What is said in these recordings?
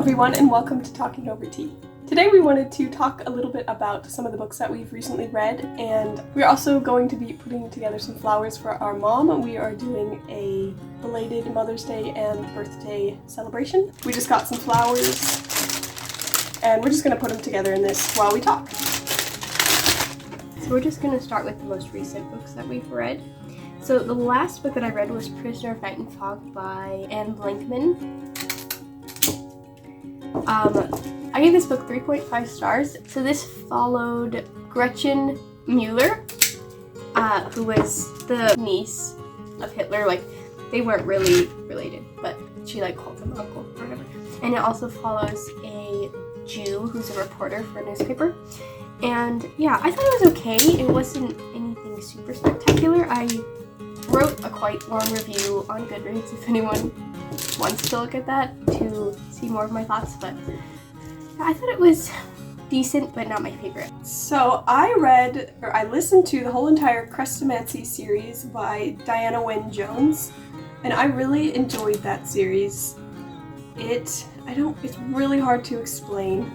everyone, and welcome to Talking Over Tea. Today we wanted to talk a little bit about some of the books that we've recently read, and we're also going to be putting together some flowers for our mom. We are doing a belated Mother's Day and birthday celebration. We just got some flowers, and we're just going to put them together in this while we talk. So we're just going to start with the most recent books that we've read. So the last book that I read was Prisoner of Night and Fog by Anne Blankman. I gave this book 3.5 stars. So this followed Gretchen Mueller, who was the niece of Hitler. Like, they weren't really related, but she called him uncle or whatever. And it also follows a Jew who's a reporter for a newspaper. And yeah, I thought it was okay. It wasn't anything super spectacular. I wrote a quite long review on Goodreads if anyone wants to look at that to see more of my thoughts, but I thought it was decent, but not my favorite. So I listened to the whole entire Crestomancy series by Diana Wynne Jones, and I really enjoyed that series. It's really hard to explain,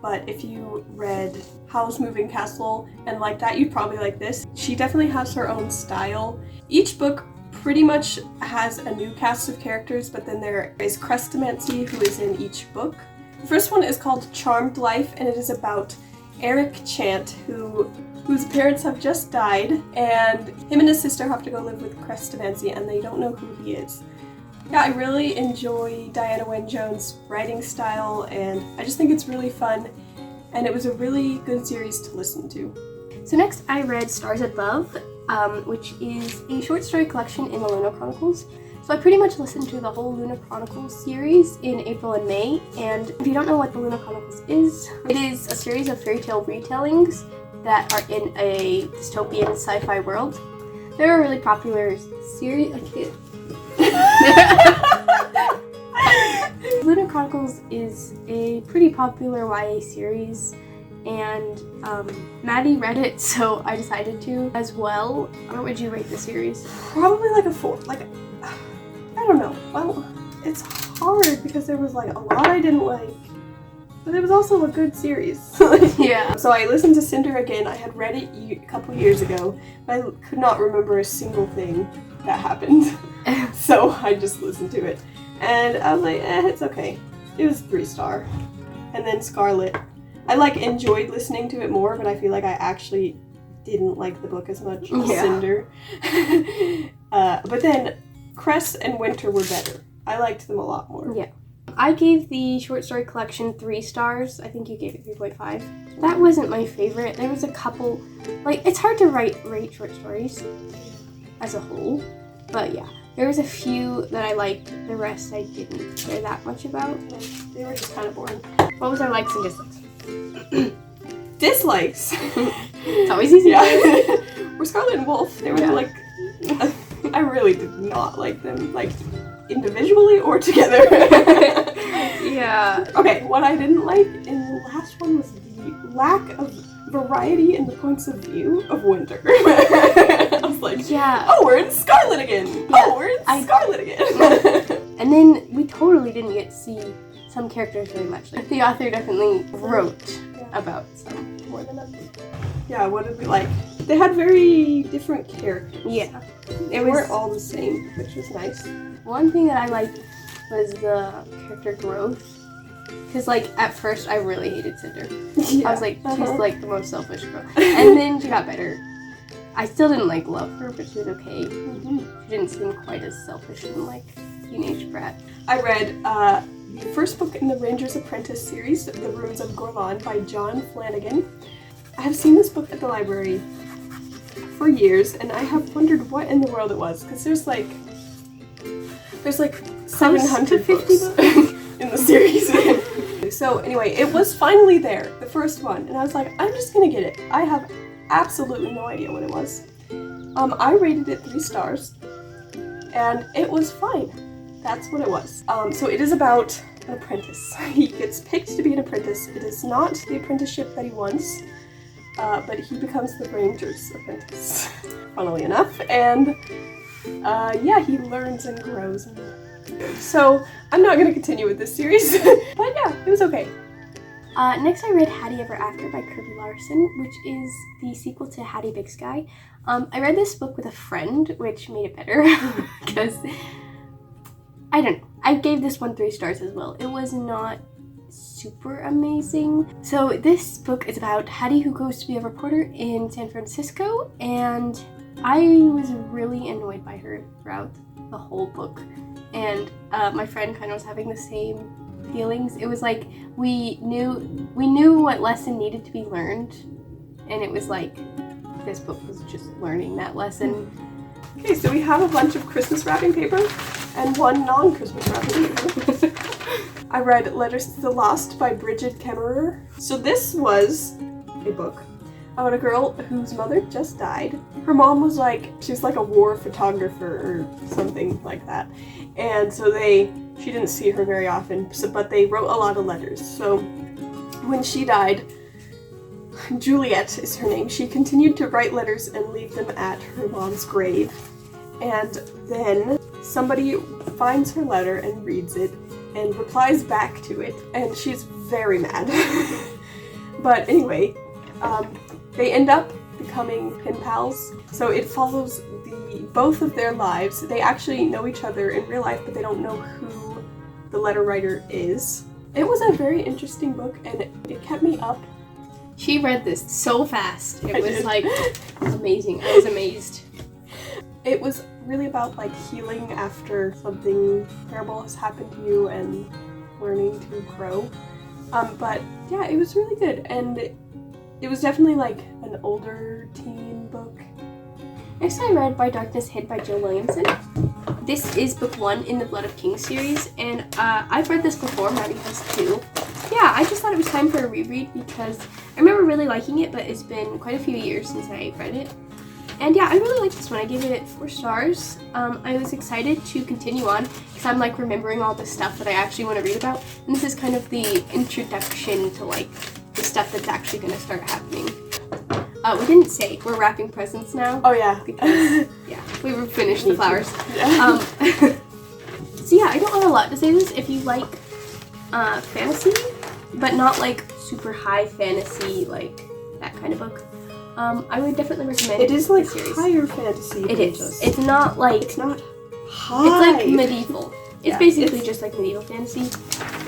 but if you read Howl's Moving Castle and like that, you'd probably like this. She definitely has her own style. Each book pretty much has a new cast of characters, but then there is Crestomancy, who is in each book. The first one is called Charmed Life, and it is about Eric Chant, whose parents have just died, and him and his sister have to go live with Crestomancy, and they don't know who he is. Yeah, I really enjoy Diana Wynne Jones' writing style, and I just think it's really fun, and it was a really good series to listen to. So next I read Stars Above, which is a short story collection in the Luna Chronicles. So I pretty much listened to the whole Luna Chronicles series in April and May, and if you don't know what the Luna Chronicles is, it is a series of fairy tale retellings that are in a dystopian sci-fi world. They're a really popular series. Luna Chronicles is a pretty popular YA series, and Maddie read it, so I decided to as well. What would you rate the series? Probably like a 4. I don't know. Well, it's hard because there was a lot I didn't like, but it was also a good series. Yeah. So I listened to Cinder again. I had read it a couple years ago, but I could not remember a single thing that happened. So I just listened to it, and I was like, it's okay. It was 3-star. And then Scarlet, I enjoyed listening to it more, but I feel like I actually didn't like the book as much as Cinder. But then Cress and Winter were better. I liked them a lot more. Yeah. I gave the short story collection 3 stars. I think you gave it 3.5. That wasn't my favorite. There was a couple, it's hard to rate short stories as a whole, but yeah. There was a few that I liked, the rest I didn't care that much about. They were just kind of boring. What was our likes and dislikes? Dislikes? It's always easy. Yeah. We're Scarlet and Wolf. They were I really did not like them, individually or together. Yeah. Okay, what I didn't like in the last one was the lack of variety in the points of view of Winter. I was like, yeah. Oh, we're in Scarlet again. Yeah. Oh, we're in Scarlet again. And then we totally didn't get to see some characters very much. The author definitely wrote about some more than others. Yeah, what did we like? They had very different characters. Yeah. They weren't all the same, which was nice. One thing that I liked was the character growth. Because, at first, I really hated Cinder. Yeah. I was like, she's, the most selfish girl. And then she got better. I still didn't, love her, but she was okay. Mm-hmm. She didn't seem quite as selfish and, teenage brat. I read the first book in the Ranger's Apprentice series, The Ruins of Gorlan by John Flanagan. I have seen this book at the library for years, and I have wondered what in the world it was, because there's 750 books in the series. So anyway, it was finally there, the first one, and I was like, I'm just gonna get it. I have absolutely no idea what it was. I rated it 3 stars, and it was fine. That's what it was. So it is about an apprentice. He gets picked to be an apprentice. It is not the apprenticeship that he wants, but he becomes the Ranger's apprentice, funnily enough, and he learns and grows and So I'm not gonna continue with this series, but yeah, it was okay. Next I read Hattie Ever After by Kirby Larson, which is the sequel to Hattie Big Sky. I read this book with a friend, which made it better, because, I don't know, I gave this one 3 stars as well. It was not super amazing. So this book is about Hattie, who goes to be a reporter in San Francisco, and I was really annoyed by her throughout the whole book. And my friend kind of was having the same feelings. It was like we knew what lesson needed to be learned, and it was like this book was just learning that lesson. Okay, so we have a bunch of Christmas wrapping paper and one non-Christmas wrapping paper. I read Letters to the Lost by Bridget Kemmerer. So this was a book about a girl whose mother just died. Her mom was she was like a war photographer or something like that. And so she didn't see her very often, but they wrote a lot of letters. So when she died, Juliet is her name, she continued to write letters and leave them at her mom's grave. And then somebody finds her letter and reads it and replies back to it, and she's very mad. But anyway, they end up becoming pen pals. So it follows both of their lives. They actually know each other in real life, but they don't know who the letter writer is. It was a very interesting book, and it kept me up. She read this so fast. It was amazing. I was amazed. It was really about healing after something terrible has happened to you and learning to grow. But yeah, it was really good, and it was definitely an older teen book. Next I read By Darkness Hid by Jill Williamson. This is book 1 in the Blood of Kings series, and I've read this before. Maddie has too. Yeah, I just thought it was time for a reread because I remember really liking it, but it's been quite a few years since I read it. And yeah, I really liked this one. I gave it 4 stars. I was excited to continue on because I'm remembering all the stuff that I actually want to read about. And this is kind of the introduction to the stuff that's actually going to start happening. We didn't say we're wrapping presents now. Oh yeah. Because, yeah, we were finished the flowers. Yeah. So yeah, I don't have a lot to say this. If you like fantasy, but not super high fantasy, that kind of book, I would definitely recommend it. It is the series. higher fantasy. It is. It's not it's not high. It's medieval. It's basically just medieval fantasy,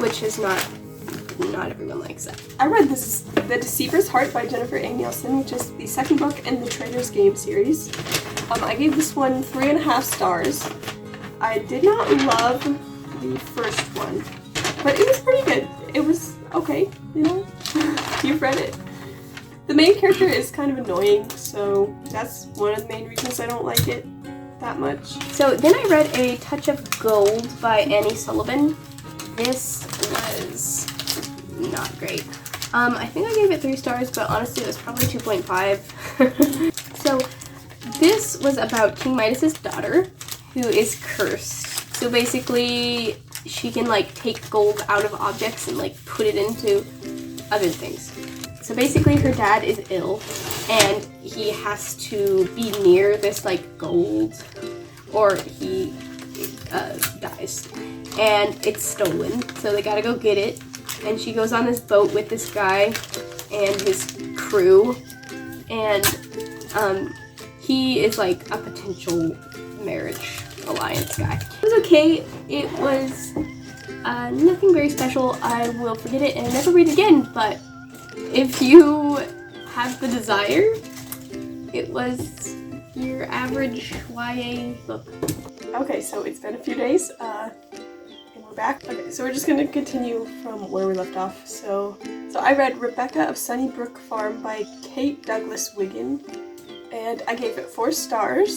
which is not everyone likes that. I read The Deceiver's Heart by Jennifer A. Nielsen, which is the second book in the Traitor's Game series. I gave this one 3.5 stars. I did not love the first one, but it was pretty good. It was okay, You've read it. The main character is kind of annoying, so that's one of the main reasons I don't like it that much. So then I read A Touch of Gold by Annie Sullivan. This was not great. I think I gave it 3 stars, but honestly it was probably 2.5. So this was about King Midas's daughter, who is cursed. So basically she can take gold out of objects and put it into other things. So basically her dad is ill and he has to be near this gold or he dies. And it's stolen, so they gotta go get it. And she goes on this boat with this guy and his crew, and he is a potential marriage alliance guy. It was okay. It was nothing very special. I will forget it and never read it again, but if you have the desire, it was your average YA book. Okay, so it's been a few days, and we're back. Okay, so we're just gonna continue from where we left off. So I read Rebecca of Sunnybrook Farm by Kate Douglas Wiggin, and I gave it 4 stars.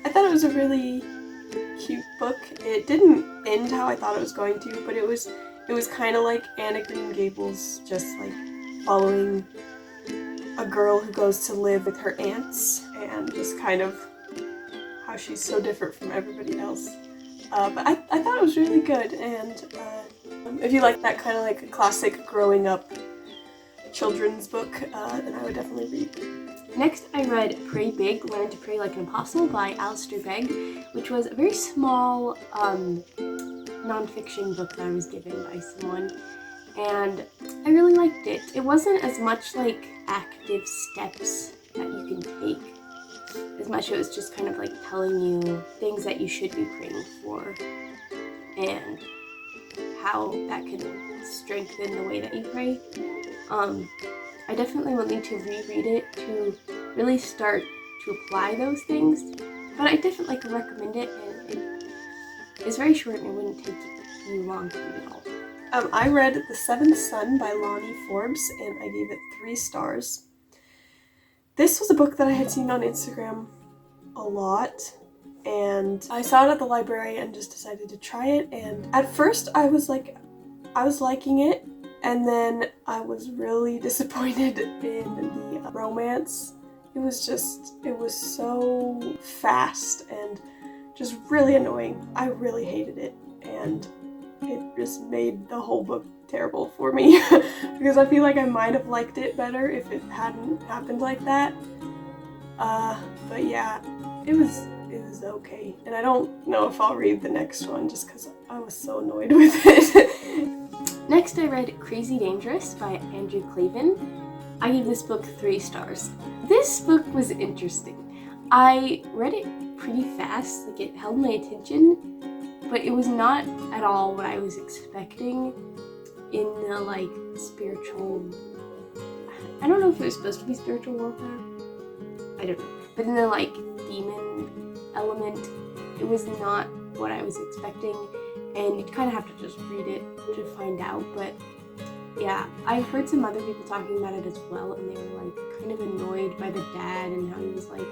I thought it was a really cute book. It didn't end how I thought it was going to, but it was kind of like Anna Green Gables, just following a girl who goes to live with her aunts and just kind of how she's so different from everybody else. But I thought it was really good, and if you like that kind of classic growing up children's book, then I would definitely read. Next, I read Pray Big, Learn to Pray Like an Apostle by Alistair Begg, which was a very small nonfiction book that I was given by someone, and I really liked it. It wasn't as much like active steps that you can take, as much it was just kind of like telling you things that you should be praying for and how that can strengthen the way that you pray. I definitely will need to reread it to really start to apply those things, but I definitely could recommend it, and it is very short and it wouldn't take you long to read it all. I read The Seventh Son by Lonnie Forbes, and I gave it 3 stars. This was a book that I had seen on Instagram a lot, and I saw it at the library and just decided to try it, and at first I was liking it, and then I was really disappointed in the romance. It was so fast and just really annoying. I really hated it, and it just made the whole book terrible for me because I feel like I might have liked it better if it hadn't happened like that. But yeah, it was okay, and I don't know if I'll read the next one just because I was so annoyed with it. Next, I read Crazy Dangerous by Andrew Clavin. I gave this book 3 stars. This book was interesting. I read it pretty fast, like it held my attention, but it was not at all what I was expecting in the like spiritual, I don't know if it was supposed to be spiritual warfare, I don't know, but in the like demon element, it was not what I was expecting, and you kind of have to just read it to find out. But yeah, I've heard some other people talking about it as well, and they were like kind of annoyed by the dad and how he was like,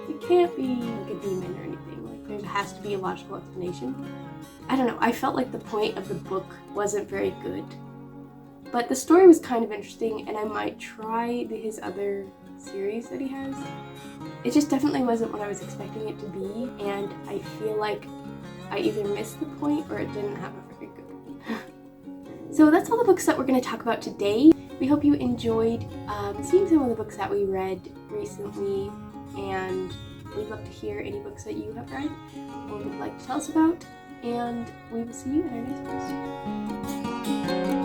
it can't be like a demon or anything, like there has to be a logical explanation. I don't know, I felt like the point of the book wasn't very good, but the story was kind of interesting, and I might try his other series that he has. It just definitely wasn't what I was expecting it to be, and I feel like I either missed the point or it didn't have a very good point. So that's all the books that we're going to talk about today. We hope you enjoyed seeing some of the books that we read recently, and we'd love to hear any books that you have read or would like to tell us about, and we will see you in our next post.